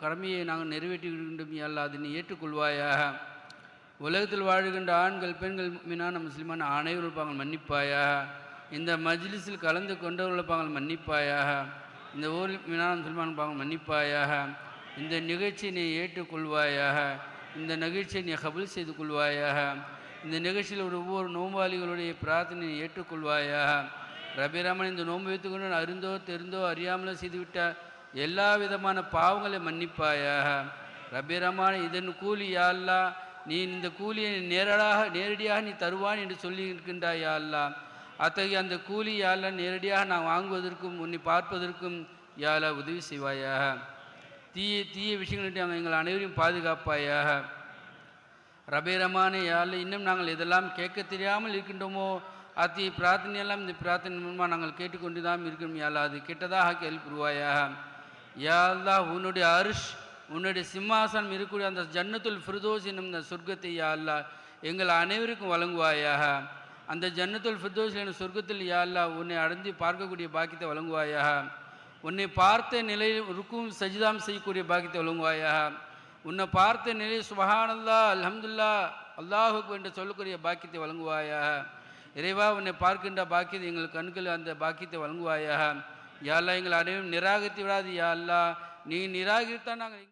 கடமையை நாங்கள் நிறைவேற்றிக்கின்றோம் யா அல்லாஹ், அதை நீ ஏற்றுக்கொள்வாயாக. உலகத்தில் வாழ்கின்ற ஆண்கள் பெண்கள் முஃமினான முஸ்லிமான அனைவரும் பாங்கள் மன்னிப்பாயாக. இந்த மஜ்லிஸில் கலந்து கொண்டவர்கள் பாங்கள் மன்னிப்பாயாக. இந்த ஊரில் முஃமினான முஸ்லிமான பாங்கள் மன்னிப்பாயாக. இந்த நிகழ்ச்சியை நீ ஏற்றுக்கொள்வாயாக. இந்த நிகழ்ச்சியை நீ கபூல் செய்து கொள்வாயாக. இந்த நிகழ்ச்சியில் ஒவ்வொரு நோம்பாளிகளுடைய பிரார்த்தனையை ஏற்றுக்கொள்வாயாக. ரபி ரஹ்மான், இந்த நோன்பு வைத்துக்கொண்டு அறிந்தோ தெரிந்தோ அறியாமலோ செய்துவிட்ட எல்லா விதமான பாவங்களை மன்னிப்பாயாக. ரபி ரஹ்மான், இதன் கூலி யா அல்லாஹ், நீ இந்த கூலியை நேரடியாக நீ தருவான் என்று சொல்லி இருக்கின்றாய் யா அல்லாஹ். அத்தகைய அந்த கூலி யா அல்லாஹ் நேரடியாக நான் வாங்குவதற்கும் உன்னை பார்ப்பதற்கும் யா அல்லாஹ் உதவி செய்வாயாக. தீய விஷயங்களிட்டு நாங்கள் எங்கள் அனைவரையும் பாதுகாப்பாயாக. ரபி ரஹ்மானே யா அல்லாஹ், இன்னும் நாங்கள் எதெல்லாம் கேட்க தெரியாமல் இருக்கின்றோமோ அத்தகைய பிரார்த்தனையெல்லாம் இந்த பிரார்த்தனை மூலமாக நாங்கள் கேட்டுக்கொண்டு தான் இருக்கிறோம் யா அல்லாஹ், அது கெட்டதாக கேள்வி புரிவாயாக. யா அல்லாஹ், உன்னுடைய அரிஷ், உன்னுடைய சிம்மாசனம் இருக்கக்கூடிய அந்த ஜன்னத்துல் ஃபிர்தோஸ் என்னும் இந்த சொர்க்கத்தை யா அல்லாஹ் எங்கள் அனைவருக்கும் வழங்குவாயாக. அந்த ஜன்னத்துல் ஃபிர்தோஸ் என்னும் சொர்க்கத்தில் யா அல்லாஹ் உன்னை அடைந்து பார்க்கக்கூடிய பாக்கியத்தை வழங்குவாயாக. உன்னை பார்த்த நிலையில் ருக்கும் சஜிதாம் செய்யக்கூடிய பாக்கியத்தை வழங்குவாயாக. உன்னை பார்த்த நிலையில் சுபஹானல்லாஹ் அல்ஹம்துலில்லாஹ் அல்லாஹு அக்பர் என்று சொல்லக்கூடிய பாக்கியத்தை வழங்குவாயாக. இறைவா, உன்னை பார்க்கின்ற பாக்கியத்தை எங்கள் கண்கள் அந்த பாக்கியத்தை வழங்குவாயாக. யா அல்லாஹ், எங்கள் அனைவரும் நிராகரித்து விடாது யா அல்லாஹ். நீ நிராகரித்தான் நாங்கள்